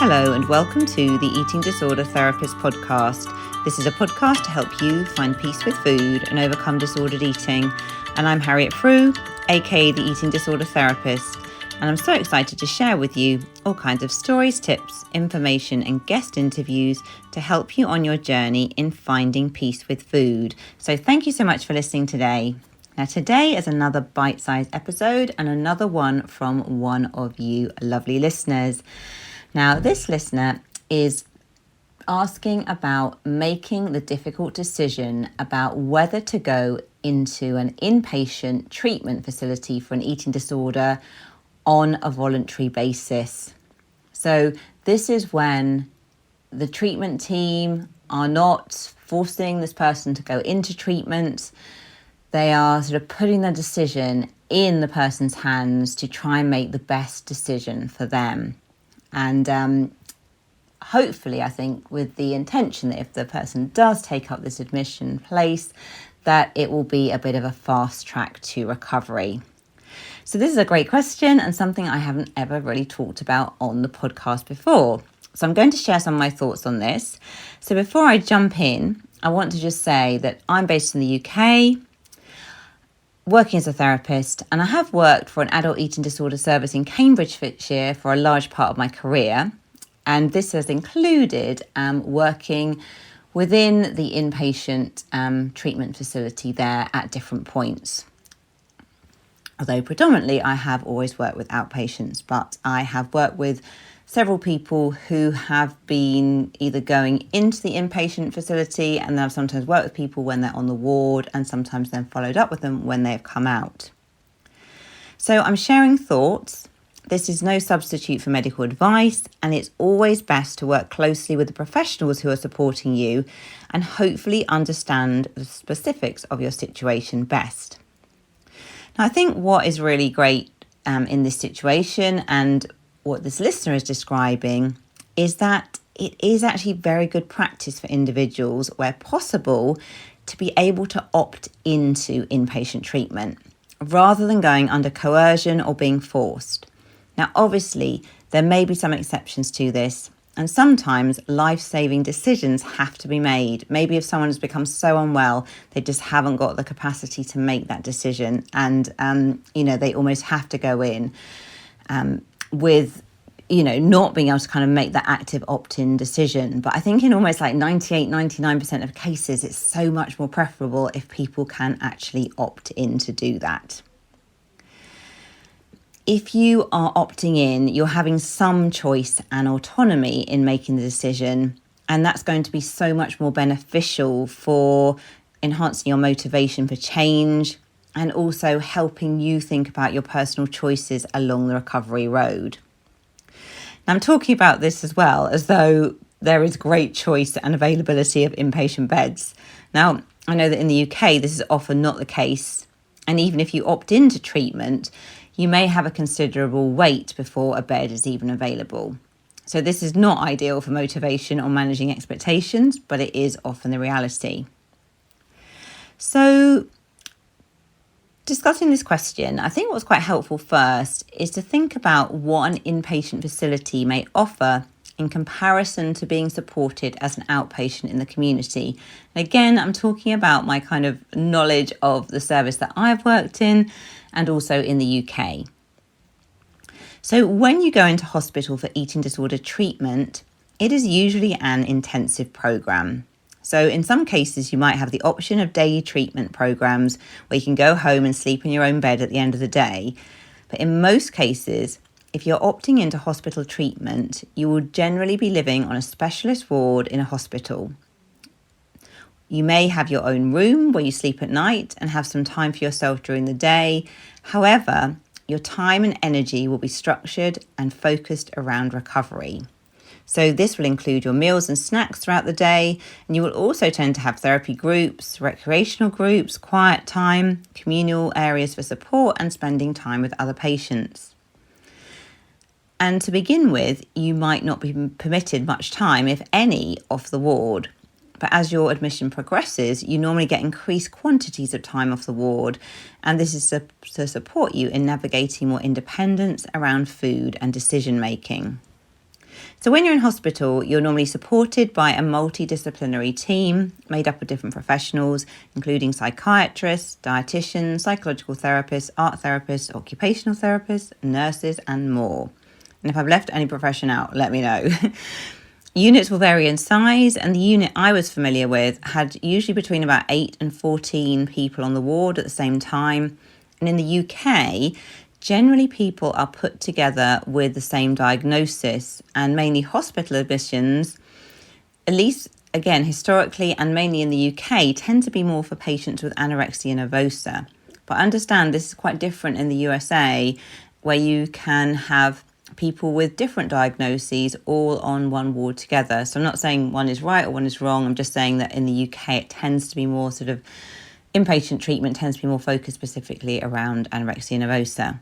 Hello and welcome to the Eating Disorder Therapist podcast. This is a podcast to help you find peace with food and overcome disordered eating. And I'm Harriet Frew, aka the Eating Disorder Therapist. And I'm so excited to share with you all kinds of stories, tips, information and guest interviews to help you on your journey in finding peace with food. So thank you so much for listening today. Now today is another bite-sized episode and another one from one of you lovely listeners. Now this listener is asking about making the difficult decision about whether to go into an inpatient treatment facility for an eating disorder on a voluntary basis. So this is when the treatment team are not forcing this person to go into treatment. They are sort of putting the decision in the person's hands to try and make the best decision for them. And hopefully, I think, with the intention that if the person does take up this admission place, that it will be a bit of a fast track to recovery. So this is a great question and something I haven't ever really talked about on the podcast before. So I'm going to share some of my thoughts on this. So before I jump in, I want to just say that I'm based in the UK, working as a therapist, and I have worked for an adult eating disorder service in Cambridgeshire for a large part of my career. And this has included working within the inpatient treatment facility there at different points. Although predominantly I have always worked with outpatients, but I have worked with several people who have been either going into the inpatient facility, and then I've sometimes worked with people when they're on the ward and sometimes then followed up with them when they've come out. So I'm sharing thoughts. This is no substitute for medical advice, and it's always best to work closely with the professionals who are supporting you and hopefully understand the specifics of your situation best. Now, I think what is really great in this situation and what this listener is describing is that it is actually very good practice for individuals, where possible, to be able to opt into inpatient treatment rather than going under coercion or being forced. Now, obviously, there may be some exceptions to this, and sometimes life-saving decisions have to be made. Maybe if someone has become so unwell, they just haven't got the capacity to make that decision, and they almost have to go in with not being able to kind of make that active opt-in decision. But I think in almost like 99% of cases, it's so much more preferable if people can actually opt in to do that. If you are opting in, you're having some choice and autonomy in making the decision, and that's going to be so much more beneficial for enhancing your motivation for change and also helping you think about your personal choices along the recovery road. Now, I'm talking about this as well as though there is great choice and availability of inpatient beds. Now, I know that in the UK, this is often not the case. And even if you opt into treatment, you may have a considerable wait before a bed is even available. So this is not ideal for motivation or managing expectations, but it is often the reality. So discussing this question, I think what's quite helpful first is to think about what an inpatient facility may offer in comparison to being supported as an outpatient in the community. And again, I'm talking about my kind of knowledge of the service that I've worked in and also in the UK. So when you go into hospital for eating disorder treatment, it is usually an intensive programme. So in some cases, you might have the option of daily treatment programs where you can go home and sleep in your own bed at the end of the day. But in most cases, if you're opting into hospital treatment, you will generally be living on a specialist ward in a hospital. You may have your own room where you sleep at night and have some time for yourself during the day. However, your time and energy will be structured and focused around recovery. So this will include your meals and snacks throughout the day, and you will also tend to have therapy groups, recreational groups, quiet time, communal areas for support, and spending time with other patients. And to begin with, you might not be permitted much time, if any, off the ward. But as your admission progresses, you normally get increased quantities of time off the ward, and this is to support you in navigating more independence around food and decision making. So when you're in hospital, you're normally supported by a multidisciplinary team made up of different professionals, including psychiatrists, dietitians, psychological therapists, art therapists, occupational therapists, nurses, and more. And if I've left any profession out, let me know. Units will vary in size, and the unit I was familiar with had usually between about 8 and 14 people on the ward at the same time. And in the UK, generally people are put together with the same diagnosis, and mainly hospital admissions, at least again historically and mainly in the UK, tend to be more for patients with anorexia nervosa. But I understand this is quite different in the USA, where you can have people with different diagnoses all on one ward together. So I'm not saying one is right or one is wrong. I'm just saying that in the UK it tends to be more sort of inpatient treatment tends to be more focused specifically around anorexia nervosa.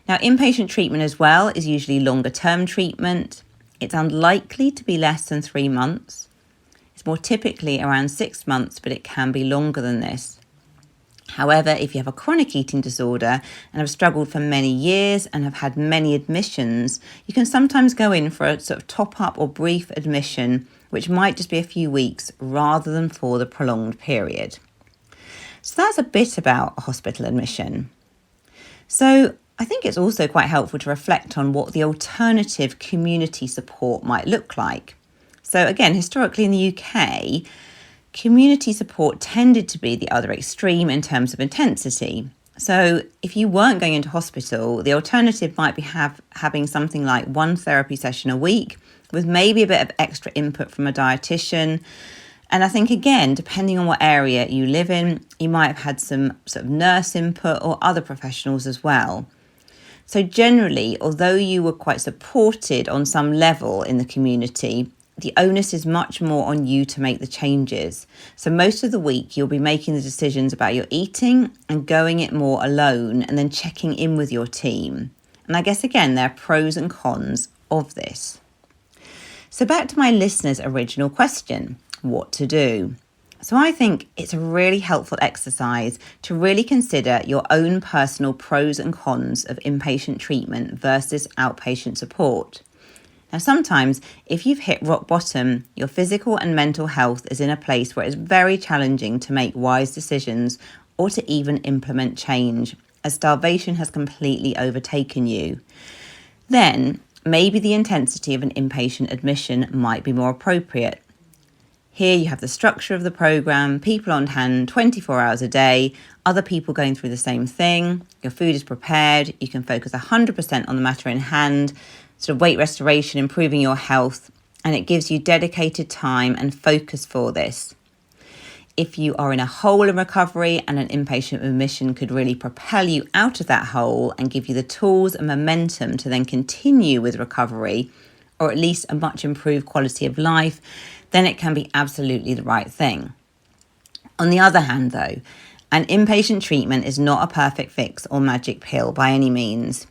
Now, inpatient treatment as well is usually longer term treatment. It's unlikely to be less than 3 months. It's more typically around 6 months, but it can be longer than this. However, if you have a chronic eating disorder and have struggled for many years and have had many admissions, you can sometimes go in for a sort of top-up or brief admission, which might just be a few weeks rather than for the prolonged period. So that's a bit about a hospital admission. So I think it's also quite helpful to reflect on what the alternative community support might look like. So again, historically in the UK, community support tended to be the other extreme in terms of intensity. So if you weren't going into hospital, the alternative might be having something like 1 therapy session a week with maybe a bit of extra input from a dietitian. And I think, again, depending on what area you live in, you might have had some sort of nurse input or other professionals as well. So generally, although you were quite supported on some level in the community, the onus is much more on you to make the changes. So most of the week, you'll be making the decisions about your eating and going it more alone and then checking in with your team. And I guess, again, there are pros and cons of this. So back to my listener's original question, what to do? So I think it's a really helpful exercise to really consider your own personal pros and cons of inpatient treatment versus outpatient support. Now, sometimes if you've hit rock bottom, your physical and mental health is in a place where it's very challenging to make wise decisions or to even implement change, as starvation has completely overtaken you. Then maybe the intensity of an inpatient admission might be more appropriate. Here you have the structure of the programme, people on hand 24 hours a day, other people going through the same thing, your food is prepared, you can focus 100% on the matter in hand, sort of weight restoration, improving your health, and it gives you dedicated time and focus for this. If you are in a hole in recovery and an inpatient admission could really propel you out of that hole and give you the tools and momentum to then continue with recovery, or at least a much improved quality of life, then it can be absolutely the right thing. On the other hand, though, an inpatient treatment is not a perfect fix or magic pill by any means.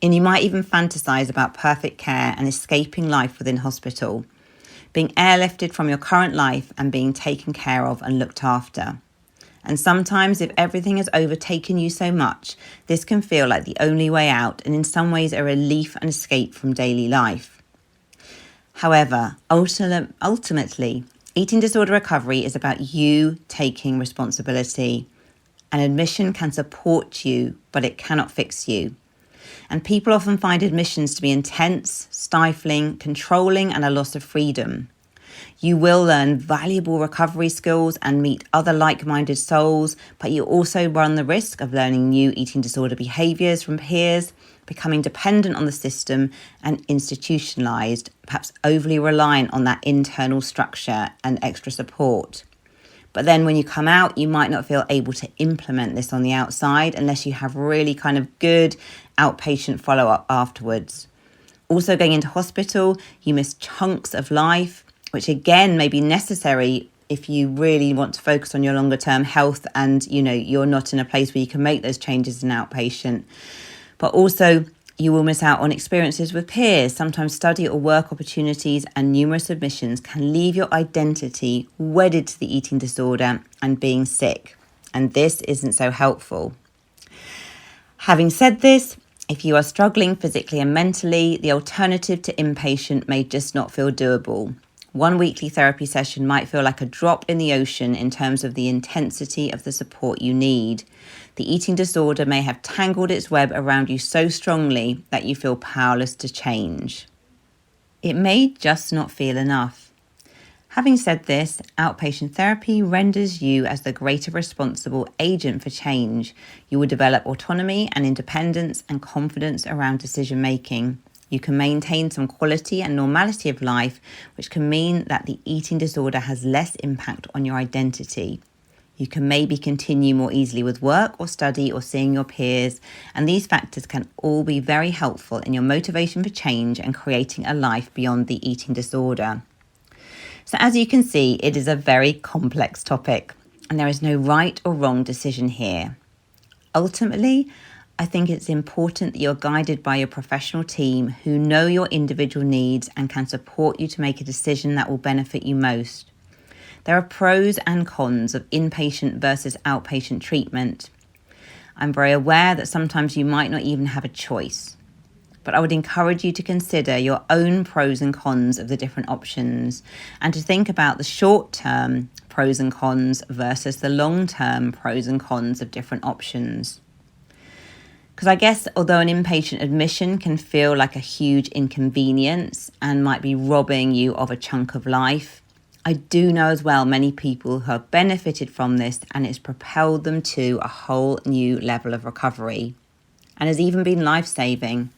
And you might even fantasize about perfect care and escaping life within hospital, being airlifted from your current life and being taken care of and looked after. And sometimes if everything has overtaken you so much, this can feel like the only way out and in some ways a relief and escape from daily life. However, ultimately, eating disorder recovery is about you taking responsibility. An admission can support you, but it cannot fix you. And people often find admissions to be intense, stifling, controlling, and a loss of freedom. You will learn valuable recovery skills and meet other like-minded souls, but you also run the risk of learning new eating disorder behaviours from peers, becoming dependent on the system and institutionalised, perhaps overly reliant on that internal structure and extra support. But then when you come out, you might not feel able to implement this on the outside unless you have really kind of good outpatient follow-up afterwards. Also going into hospital, you miss chunks of life, which again may be necessary if you really want to focus on your longer term health and you're not in a place where you can make those changes in outpatient. But also you will miss out on experiences with peers. Sometimes study or work opportunities and numerous admissions can leave your identity wedded to the eating disorder and being sick. And this isn't so helpful. Having said this, If you are struggling physically and mentally, the alternative to inpatient may just not feel doable. One weekly therapy session might feel like a drop in the ocean in terms of the intensity of the support you need. The eating disorder may have tangled its web around you so strongly that you feel powerless to change. It may just not feel enough. Having said this, outpatient therapy renders you as the greater responsible agent for change. You will develop autonomy and independence and confidence around decision making. You can maintain some quality and normality of life, which can mean that the eating disorder has less impact on your identity. You can maybe continue more easily with work or study or seeing your peers, and these factors can all be very helpful in your motivation for change and creating a life beyond the eating disorder. So as you can see, it is a very complex topic, and there is no right or wrong decision here. Ultimately, I think it's important that you're guided by your professional team who know your individual needs and can support you to make a decision that will benefit you most. There are pros and cons of inpatient versus outpatient treatment. I'm very aware that sometimes you might not even have a choice, but I would encourage you to consider your own pros and cons of the different options and to think about the short-term pros and cons versus the long-term pros and cons of different options. Because I guess although an inpatient admission can feel like a huge inconvenience and might be robbing you of a chunk of life, I do know as well many people who have benefited from this and it's propelled them to a whole new level of recovery and has even been life-saving.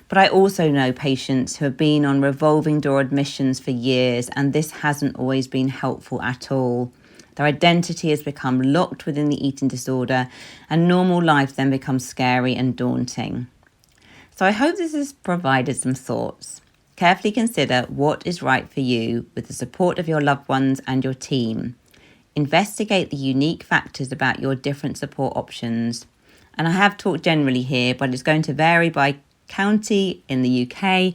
But I also know patients who have been on revolving door admissions for years, and this hasn't always been helpful at all. Their identity has become locked within the eating disorder, and normal life then becomes scary and daunting. So I hope this has provided some thoughts. Carefully consider what is right for you with the support of your loved ones and your team. Investigate the unique factors about your different support options. And I have talked generally here, but it's going to vary by county in the UK,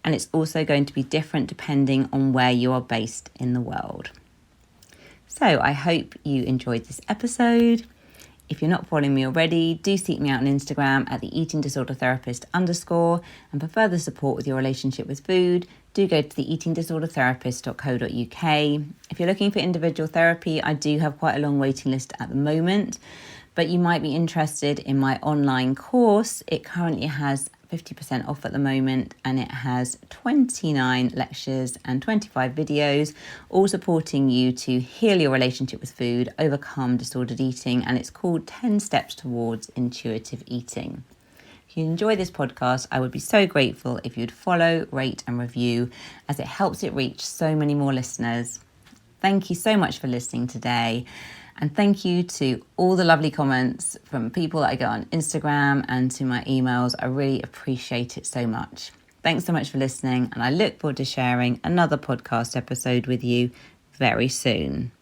and it's also going to be different depending on where you are based in the world. So I hope you enjoyed this episode. If you're not following me already, do seek me out on Instagram at the eating disorder therapist _. And for further support with your relationship with food, do go to the eatingdisordertherapist.co.uk. If you're looking for individual therapy, I do have quite a long waiting list at the moment, but you might be interested in my online course. It currently has 50% off at the moment, and it has 29 lectures and 25 videos, all supporting you to heal your relationship with food, overcome disordered eating, and it's called 10 Steps Towards Intuitive Eating. If you enjoy this podcast, I would be so grateful if you'd follow, rate and review, as it helps it reach so many more listeners. Thank you so much for listening today. And thank you to all the lovely comments from people that I get on Instagram and to my emails. I really appreciate it so much. Thanks so much for listening, and I look forward to sharing another podcast episode with you very soon.